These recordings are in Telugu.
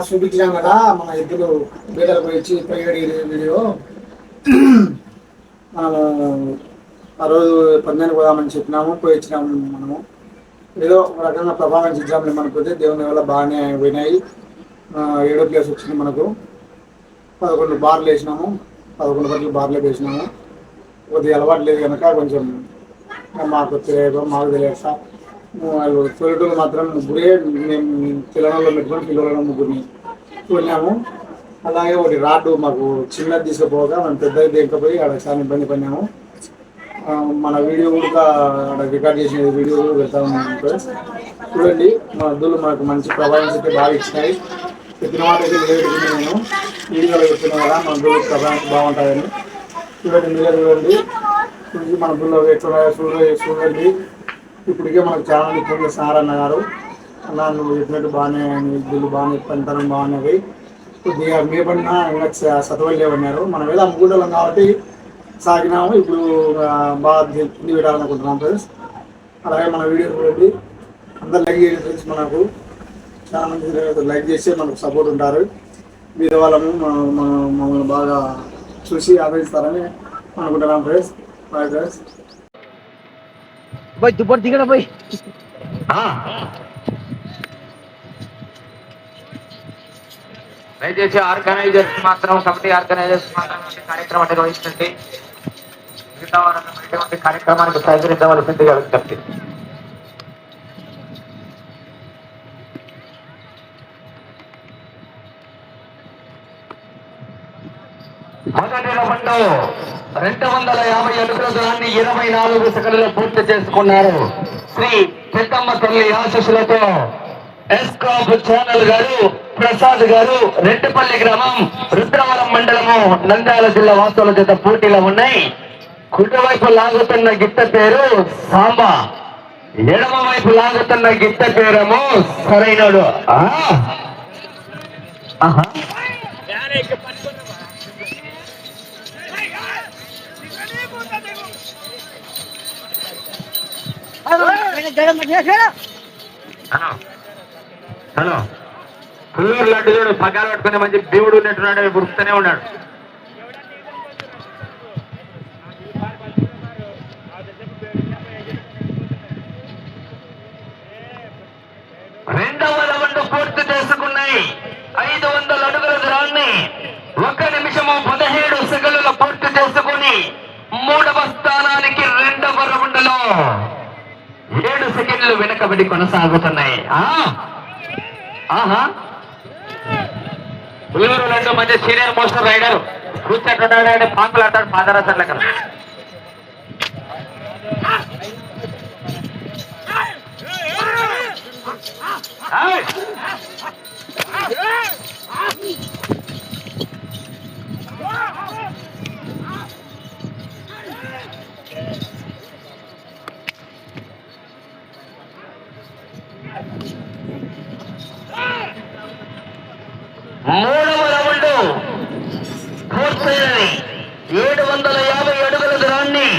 చూపించాం కదా మన ఎద్దులు బీదలకు పోయి పోయేది వీడియో. మనము ఆ రోజు పందానికి పోదామని చెప్పినాము, పోయి వచ్చినాము. మనము ఏదో ఒక రకంగా ప్రభావం చిత్రాలు మనకు దేవుని వల్ల బాగానే పోయినాయి. 7వ ప్లేస్ వచ్చింది మనకు. 11 బార్లు వేసినాము, 11 బట్టలు బార్లు వేసినాము. కొద్దిగా అలవాటు లేదు కనుక కొంచెం మాకు తెలియదు, మాకు తెలియదు సార్. వాళ్ళు తొలిటూరు మాత్రం ముగ్గురే, మేము పిల్లలలో పెట్టుకొని పిల్లలలో ముగ్గురిని వెళ్ళాము. అలాగే ఒకటి రాడ్డు మాకు చిన్నది తీసుకుపోగా మనం పెద్దది దేకపోయి అక్కడ చాలా ఇబ్బంది పడినాము. మన వీడియో కూడా రికార్డ్ చేసిన వీడియో కూడా పెడతా ఉన్నాము. చూడండి, మా అద్దులు మనకు మంచి ప్రభావం అయితే బాగా ఇచ్చినాయి. చెప్పిన మాట అయితే నిలబెట్టుకుని నేను వీడియోలో చెప్పిన కదా మన అద్దులు ప్రభావం బాగుంటుందని. చూడండి, మీరే చూడండి. మన అద్దుల్లో ఎట్లా చూడండి. ఇప్పటికే మనకు చాలా ఫోన్ చేస్తున్నారు అన్నగారు. అలా నువ్వు చెప్పినట్టు బాగానే ఇద్దులు బాగానే పనితనం బాగున్నవి. కొద్దిగా మేపడినా ఇంకా సతవలు లేవన్నారు. మనం ఏదో అమ్ముకుంటాం కాబట్టి సాగినాము. ఇప్పుడు బాగా తిండి పెట్టాలనుకుంటున్నాం ఫ్రెండ్స్. అలాగే మన వీడియో చూడండి, అందరు లైక్ చేయండి ఫ్రెండ్స్. మనకు చాలా మంది లైక్ చేస్తే మనకు సపోర్ట్ ఉంటారు. మీద వాళ్ళము మమ్మల్ని బాగా చూసి ఆదరిస్తారని అనుకుంటున్నాం ఫ్రెండ్స్. Bye friends. भाई दुबर दिखा ना भाई। దయచేసి ఆర్గనైజర్స్ మాత్రం కమిటీ ఆర్గనైజర్స్ మాత్రం కార్యక్రమాన్ని నిర్వహించండి. మిగతా వారందరూ కార్యక్రమానికి సహకరించవలసిందిగా విజ్ఞప్తి. మొదటి రౌండ్ 250 అడుగుల దూరాన్ని 24 సెకండ్లలో పూర్తి చేసుకున్నారు. శ్రీ పెద్దమ్మ తల్లి ఆశీస్సులతో ఎస్కాప్ ఛానల్ గారు, ప్రసాద్ గారు, రెడ్డిపల్లి గ్రామం, రుద్రవరం మండలము, నంద్యాల జిల్లా వాసుల చేత పోటీలో ఉన్నాయి. కుడివైపు లాగుతున్న గిత్త పేరు సాంబా, ఎడమ వైపు లాగుతున్న గిత్త పేరేమో సరైనడు. హలో, పుల్లూరు లడ్డు చూడు, పగ్గాలు పట్టుకునే మంచి దేవుడు ఉన్నట్టున్నాడు, గుర్తునే ఉన్నాడు. రెండవ రౌండ్ పూర్తి చేసుకున్నాయి. 500 అడుగుల దూరాన్ని 1 నిమిషము 17 సెకండ్లలో పూర్తి చేసుకుని 3వ స్థానానికి 2వ రౌండ్ లో 7 సెకండ్లు వెనకబడి కొనసాగుతున్నాయి. పుల్లూరు లడ్డు మంచి సీనియర్ మోస్టర్ రైడర్, కూర్చుంటున్నాడు, పాంకులు అంటాడు పాదరసర్ల కదా. మూడవ రౌండ్ పూర్తయినది. 750 అడుగుల దూరాన్ని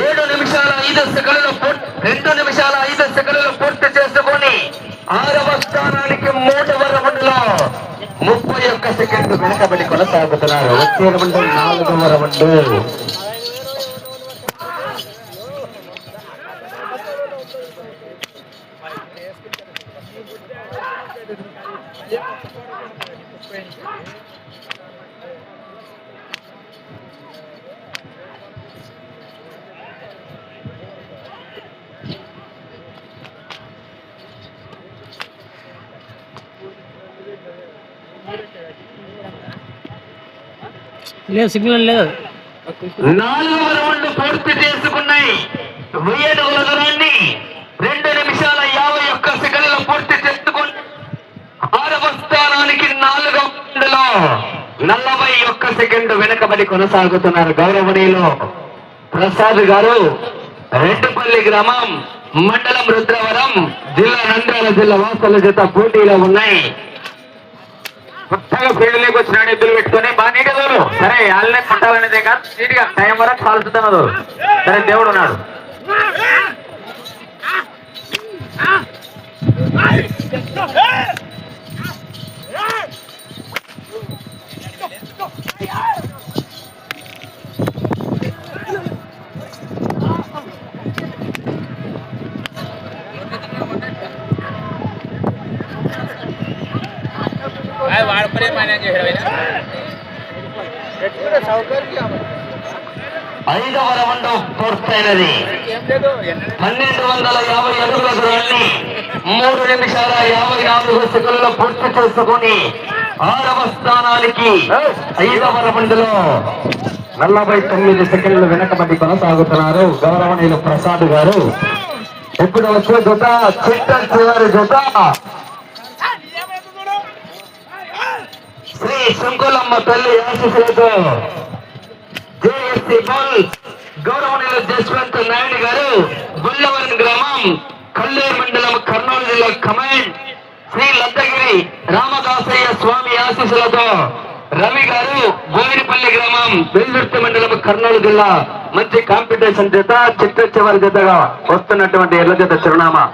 7 నిమిషాల 5 సెకండ్లు 2 నిమిషాల 5 సెకండ్లు పూర్తి చేసుకొని 6వ స్థానానికి 3వ రౌండ్ లో 31 సెకండ్లు వెనకబడి కొనసాగుతున్నారు. వచ్చే రౌండ్ 4వ రౌండ్. లేదు, సిగ్నల్ లేదు. 4వ రౌండ్ పూర్తి చేసుకున్నాయి. 1000 అడుగుల దూరాన్ని 2 నిమిషాల 51 సెకండ్లు పూర్తి చేసుకుని 6వ స్థానానికి 4వ రౌండ్ లో 41 సెకండ్ వెనకబడి కొనసాగుతున్నారు. గౌరవనీయులు ప్రసాద్ గారు, రెడ్డిపల్లి గ్రామం, మండలం రుద్రవరం, జిల్లా నంద్యాల జిల్లా వాసుల చేత పోటీలో ఉన్నాయి. కొత్తగా ఫీల్డ్లోకి వచ్చినాడు, ఎద్దులు పెట్టుకుని బాగా నీట్గా దూరు. సరే, వాళ్ళనే కొట్టాలనేదే కాదు, నీట్గా టైం వరకు కాల్చుతున్నది. సరే, దేవుడు ఉన్నాడు. ఐదవ రౌండ్ పూర్తయినది. 1250 అడుగుల దూరాన్ని 3 నిమిషాల 54 సెకండ్లలో పూర్తి చేసుకుని 6వ స్థానానికి 5వ రౌండ్ లో 49 సెకండ్లు వెనకబడి కొనసాగుతున్నారు గౌరవనీయులు ప్రసాద్ గారు. ఇప్పుడు వచ్చే జత చిట్ట చివరి జత శ్రీ శంకులమ్మ తల్లి ఆశీస్సులతో జేఎస్సీ బాల్ గౌరవనీయులు జస్వంత్ నాయుడు గారు, గుల్లవరం గ్రామం, కల్లూరు మండలం, కర్నూలు జిల్లా కమాండ్ శ్రీ లద్దగిరి రామదాసయ్య స్వామి ఆశీస్సులతో రవి గారు, గోవిడిపల్లి గ్రామం, వెల్లుర్తి మండలం, కర్నూలు జిల్లా. మంచి కాంపిటీషన్ జత, చిట్ట చివరి జతగా వస్తున్నటువంటి ఎల్ల జత చిరునామా.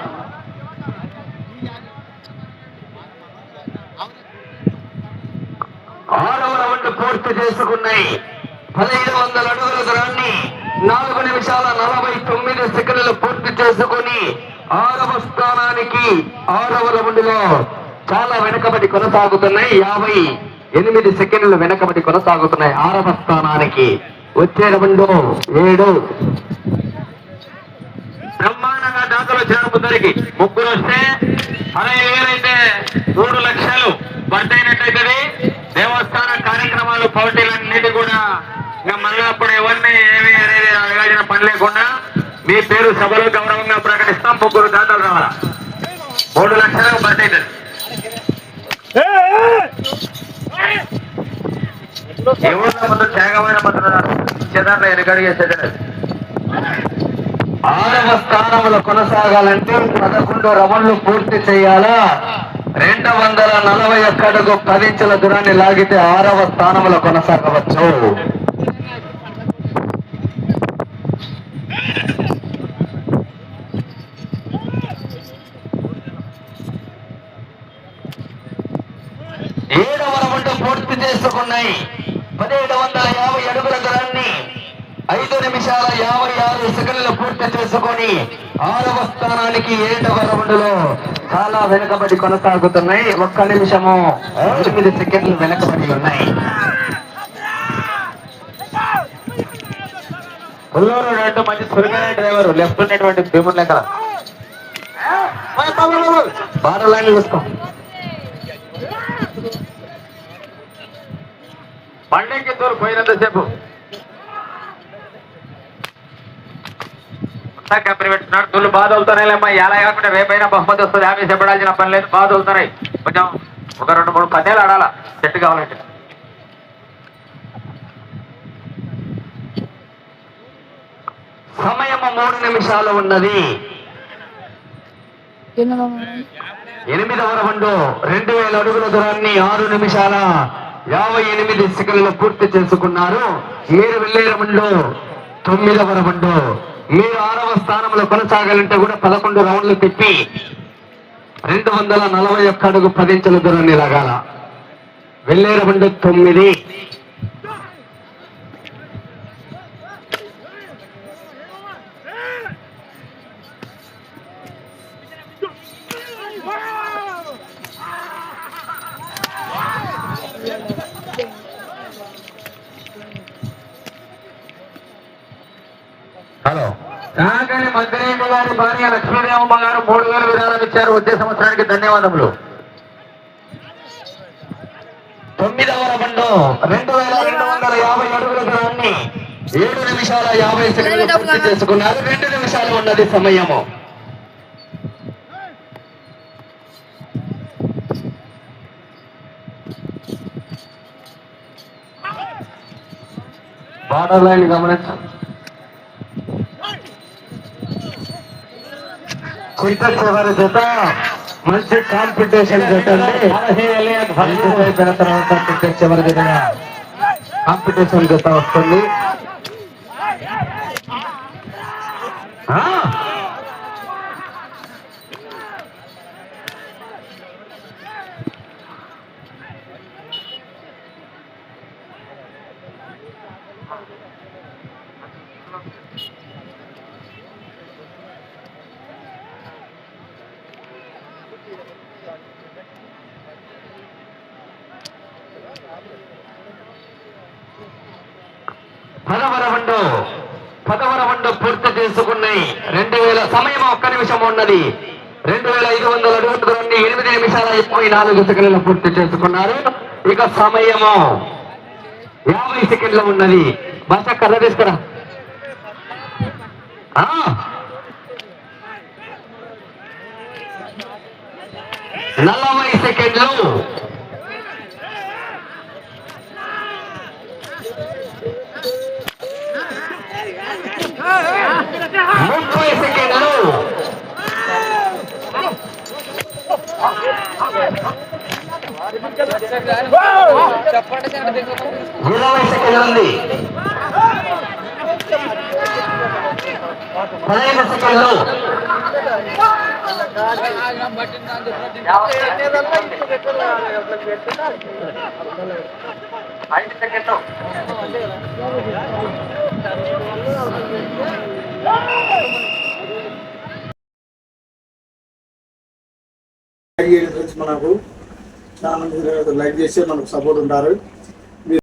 ఆరవ రౌండ్ పూర్తి చేసుకున్నాయి. 1500 అడుగుల దూరాన్ని 4 నిమిషాల 49 సెకండ్లు పూర్తి చేసుకుని 6వ స్థానానికి 6వ రౌండ్ లో చాలా వెనకబడి కొనసాగుతున్నాయి. 58 సెకండ్లు వెనకబడి కొనసాగుతున్నాయి 6వ స్థానానికి. వచ్చే రౌండ్ 7. బ్రహ్మాండంగా దాతలు చేరుపుతారికి ముగ్గురు వస్తే 15,000 అయితే 3 లక్షలు పట్టయినట్టయితే దేవస్థాన కార్యక్రమాలు పౌటీలన్నిటి కూడా ఇంకా మళ్ళీ అప్పుడు ఎవరిని ఏమి అనేది అడగాల్సిన పని లేకుండా మీ పేరు సభలో గౌరవంగా ప్రకటిస్తాం. ముగ్గురు దాతలు రావాలా. 3 లక్షలకు పట్టయితుంది. ఎవరిలో ముందు త్యాగమైన మంత్రులు ఎనకడిగేసేది. 6వ స్థానంలో కొనసాగాలంటే 11 రౌండ్లు పూర్తి చేయాలా. 241 అడుగు 10 ఇంచుల దూరాన్ని లాగితే 6వ స్థానంలో కొనసాగవచ్చు. ఏడవ రౌండ్ పూర్తి చేసుకున్నాయి. 1750 అడుగుల దూరాన్ని 5 నిమిషాల 56 సెకండ్లు పూర్తి చేసుకొని 6వ స్థానానికి 7వ రౌండ్ లో చాలా వెనుకబడి కొనసాగుతున్నాయి. 1 నిమిషము 8 సెకండ్లు వెనుకబడి ఉన్నాయి. పుల్లూరు రెండు మంచి చురుకైన డ్రైవర్, లెఫ్ట్ ఉన్నటువంటి భీముడు లెక్కల బాగా లైన్ చూసుకో. బండికి దూరం పోయినంతసేపు కంపెనీ పెట్టున్నాడు. తూళ్ళు బాధ అవుతున్నాయిలేమ్మా. ఎలా కాకుండా రేపైనా బహుమతి వస్తుంది. హ్యాపీ చెప్పడాల్సిన పని లేదు. బాధ అవుతున్నాయి. కొంచెం ఒక 2-3 పదేళ్ళు ఆడాలా సెట్ కావాలంటే. సమయం 3 నిమిషాలు ఉన్నది. 8వ రౌండ్ 2000 అడుగుల దూరాన్ని 6 నిమిషాల 58 సెకండ్లు పూర్తి చేసుకున్నారు. మీరు వెళ్ళే రౌండ్ 9వ రౌండ్. మీరు 6వ స్థానంలో కొనసాగాలంటే కూడా 11 రౌండ్లు తిప్పి 241 అడుగు 10 ఇంచుల దూరాన్ని లాగాల. వెళ్ళే రౌండ్ 9. హలో కాకని మంత్రేమ్మ గారి భార్య లక్ష్మీదేవమ్మ గారు 3,000 విరాళం ఇచ్చారు. వచ్చే సంవత్సరానికి ధన్యవాదములు. 9వ రౌండ్ 2250 అడుగుల దూరాన్ని 7 నిమిషాల 50 సెకండ్లు పూర్తి చేసుకున్నారు. 2 నిమిషాలు ఉన్నది సమయము. బార్డర్ లైన్ గమనించండి. చిట్ట చివరి జత మంచి కాంపిటీషన్ జత అండి. అయిపోయిన తర్వాత చిట్ట చివరి జత కాంపిటీషన్ జత వస్తుంది. సెకండ్లు 10వ రౌండ్ పూర్తి చేసుకున్నాయి. 2000 సమయం 1 నిమిషం ఉన్నది. 2500 అడుగుల దూరాన్ని 8 నిమిషాల 24 సెకండ్లు పూర్తి చేసుకున్నారు. ఇక సమయము 50 సెకండ్లు ఉన్నది. భాష కర్ర తీసుకురా. 40 సెకండ్లు. 30 సెకండ్లు. 20 సెకండ్లు ఉంది. 15 సెకండ్లు. 5 సెకండ్లు. మనకు చాలా మంది లైక్ చేసి మనకు సపోర్ట్ ఉంటారు.